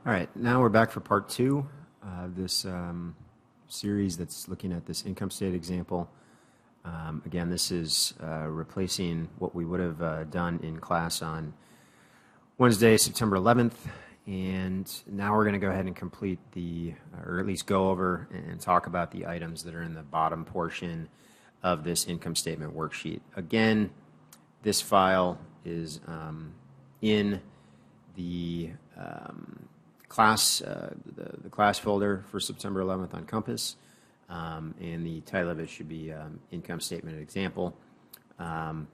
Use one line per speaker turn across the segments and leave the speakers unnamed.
All right, now we're back for part two of this series that's looking at this income statement example. Again, this is replacing what we would have done in class on Wednesday, September 11th. And now we're going to go ahead and complete or at least go over and talk about the items that are in the bottom portion of this income statement worksheet. Again, this file is in the class, the class folder for September 11th on Compass, and the title of it should be Income Statement Example, and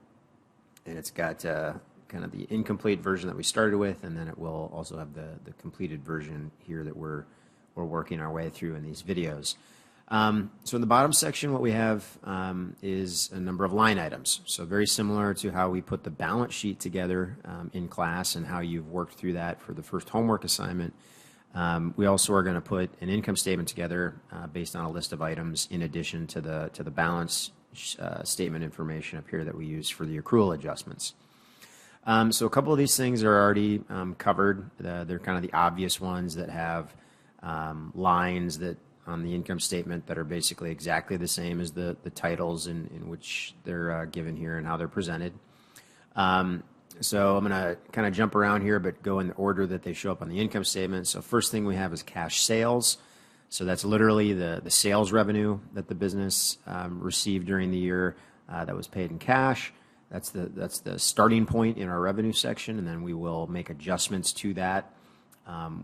it's got kind of the incomplete version that we started with, and then it will also have the completed version here that we're working our way through in these videos. So in the bottom section, what we have is a number of line items. So very similar to how we put the balance sheet together in class and how you've worked through that for the first homework assignment. We also are going to put an income statement together based on a list of items in addition to the balance statement information up here that we use for the accrual adjustments. So a couple of these things are already covered. They're kind of the obvious ones that have lines that on the income statement that are basically exactly the same as the titles in which they're given here and how they're presented. So I'm going to kind of jump around here but go in the order that they show up on the income statement. So first thing we have is cash sales. So that's literally the sales revenue that the business received during the year that was paid in cash. That's the starting point in our revenue section, and then we will make adjustments to that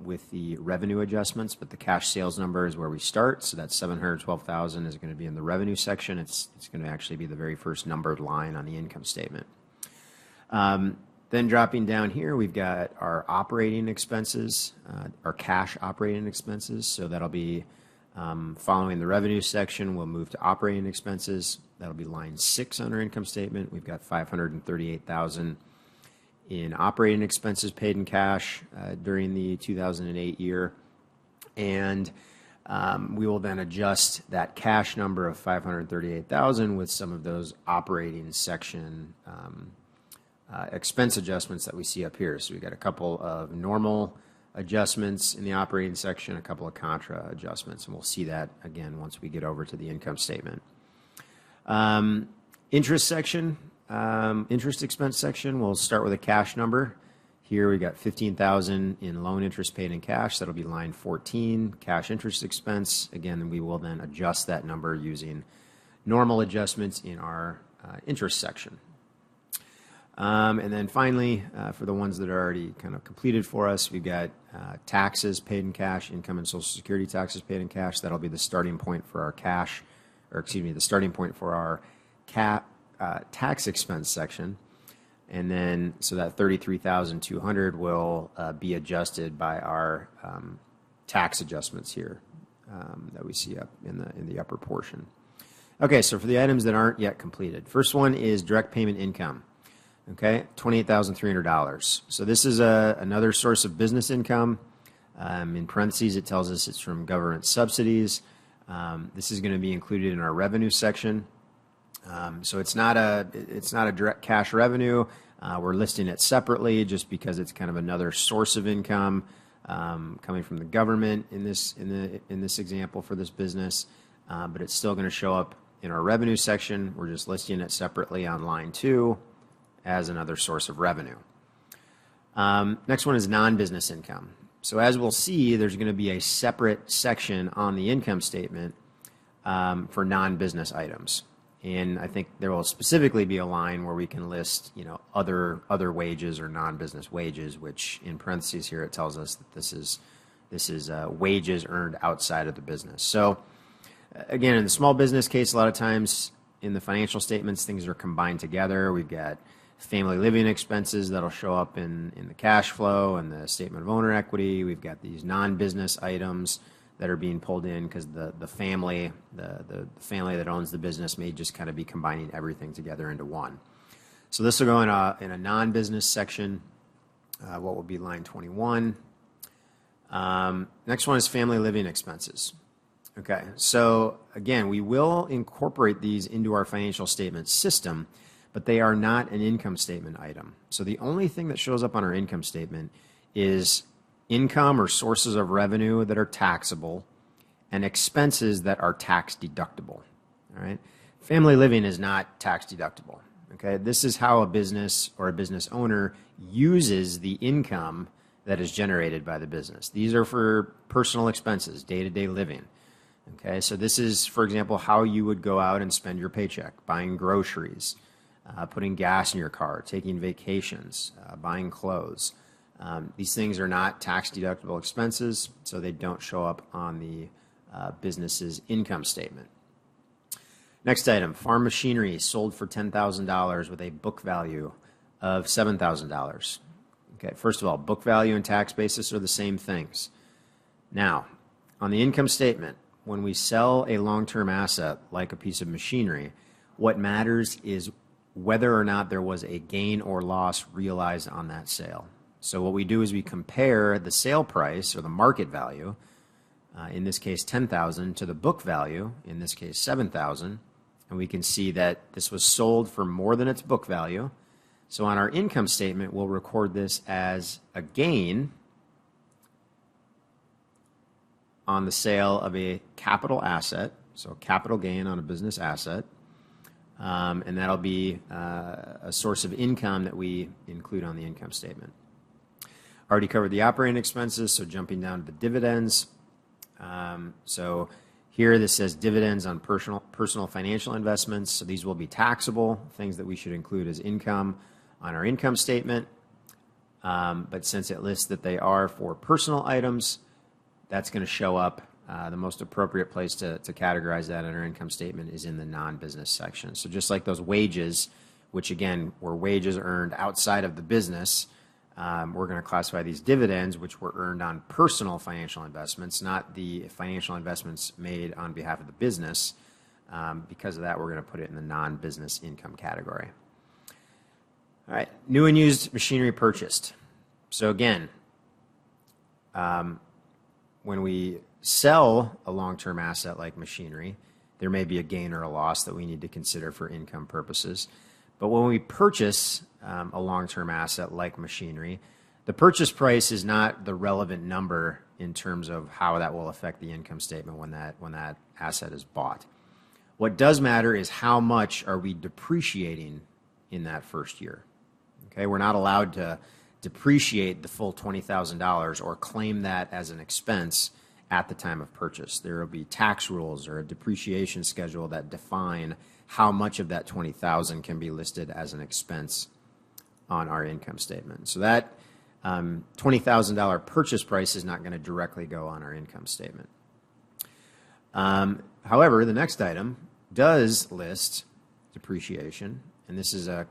with the revenue adjustments, but the cash sales number is where we start. So that $712,000 is going to be in the revenue section. It's going to actually be the very first numbered line on the income statement. Then dropping down here, we've got our operating expenses, our cash operating expenses. So that'll be following the revenue section, we'll move to operating expenses. That'll be line 6 on our income statement. We've got $538,000 in operating expenses paid in cash during the 2008 year. And we will then adjust that cash number of $538,000 with some of those operating section expense adjustments that we see up here. So we've got a couple of normal adjustments in the operating section, a couple of contra adjustments, and we'll see that again once we get over to the income statement. Interest section. Interest expense section, we'll start with a cash number. Here we got $15,000 in loan interest paid in cash. That'll be line 14, cash interest expense. Again, we will then adjust that number using normal adjustments in our interest section. And then finally, for the ones that are already kind of completed for us, we've got taxes paid in cash, income and Social Security taxes paid in cash. That'll be the starting point for our the starting point for our tax expense section. And then, so that $33,200 will be adjusted by our tax adjustments here that we see up in the upper portion. Okay, so for the items that aren't yet completed, first one is direct payment income. Okay, $28,300. So this is another source of business income. In parentheses, it tells us it's from government subsidies. This is going to be included in our revenue section. So it's not a direct cash revenue. We're listing it separately just because it's kind of another source of income coming from the government in this example for this business. But it's still going to show up in our revenue section. We're just listing it separately on line 2 as another source of revenue. Next one is non-business income. So as we'll see, there's going to be a separate section on the income statement for non-business items. And I think there will specifically be a line where we can list, other wages or non-business wages, which in parentheses here it tells us that this is wages earned outside of the business. So again, in the small business case, a lot of times in the financial statements, things are combined together. We've got family living expenses that'll show up in the cash flow and the statement of owner equity. We've got these non-business items that are being pulled in because the family that owns the business may just kind of be combining everything together into one. So this will go in a non-business section, what will be line 21. Next one is family living expenses. Okay, so again, we will incorporate these into our financial statement system, but they are not an income statement item. So the only thing that shows up on our income statement is income or sources of revenue that are taxable, and expenses that are tax deductible. All right. Family living is not tax deductible. Okay. This is how a business or a business owner uses the income that is generated by the business. These are for personal expenses, day-to-day living. Okay. So this is, for example, how you would go out and spend your paycheck: buying groceries, putting gas in your car, taking vacations, buying clothes. These things are not tax deductible expenses, so they don't show up on the business's income statement. Next item: farm machinery sold for $10,000 with a book value of $7,000. Okay, first of all, book value and tax basis are the same things. Now, on the income statement, when we sell a long-term asset like a piece of machinery, what matters is whether or not there was a gain or loss realized on that sale. So what we do is we compare the sale price, or the market value, in this case $10,000, to the book value, in this case $7,000, and we can see that this was sold for more than its book value. So on our income statement, we'll record this as a gain on the sale of a capital asset, so a capital gain on a business asset, and that'll be a source of income that we include on the income statement. Already covered the operating expenses, so jumping down to the dividends. So here this says dividends on personal financial investments. So these will be taxable, things that we should include as income on our income statement. But since it lists that they are for personal items, that's going to show up. The most appropriate place to categorize that in our income statement is in the non-business section. So just like those wages, which again were wages earned outside of the business, we're going to classify these dividends, which were earned on personal financial investments, not the financial investments made on behalf of the business. Because of that, we're going to put it in the non-business income category. All right, new and used machinery purchased. So again, when we sell a long-term asset like machinery, there may be a gain or a loss that we need to consider for income purposes. But when we purchase a long-term asset like machinery, the purchase price is not the relevant number in terms of how that will affect the income statement when that asset is bought. What does matter is how much are we depreciating in that first year. Okay, we're not allowed to depreciate the full $20,000 or claim that as an expense at the time of purchase. There will be tax rules or a depreciation schedule that define how much of that $20,000 can be listed as an expense on our income statement. So that $20,000 purchase price is not going to directly go on our income statement. However, the next item does list depreciation, and this is a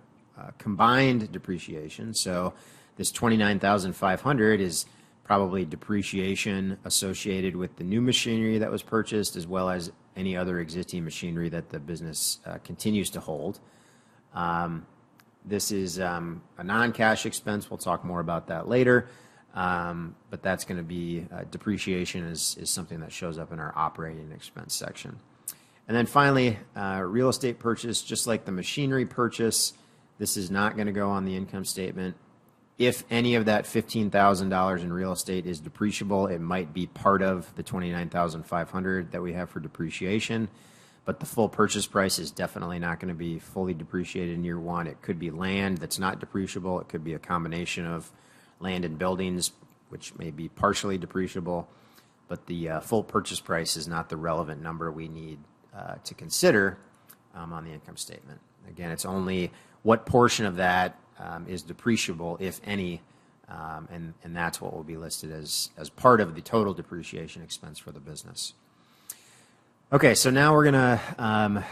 combined depreciation. So this $29,500 is probably depreciation associated with the new machinery that was purchased, as well as any other existing machinery that the business continues to hold. This is a non-cash expense. We'll talk more about that later. But that's going to be depreciation is something that shows up in our operating expense section. And then finally, real estate purchase, just like the machinery purchase, this is not going to go on the income statement. If any of that $15,000 in real estate is depreciable, it might be part of the $29,500 that we have for depreciation, but the full purchase price is definitely not going to be fully depreciated in year one. It could be land that's not depreciable. It could be a combination of land and buildings, which may be partially depreciable, but the full purchase price is not the relevant number we need to consider on the income statement. Again, it's only what portion of that is depreciable, if any, and that's what will be listed as part of the total depreciation expense for the business. Okay, so now we're going to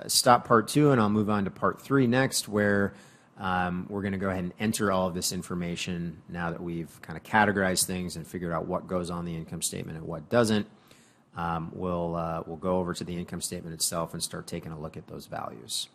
stop part 2, and I'll move on to part 3 next, where we're going to go ahead and enter all of this information now that we've kind of categorized things and figured out what goes on the income statement and what doesn't. We'll go over to the income statement itself and start taking a look at those values.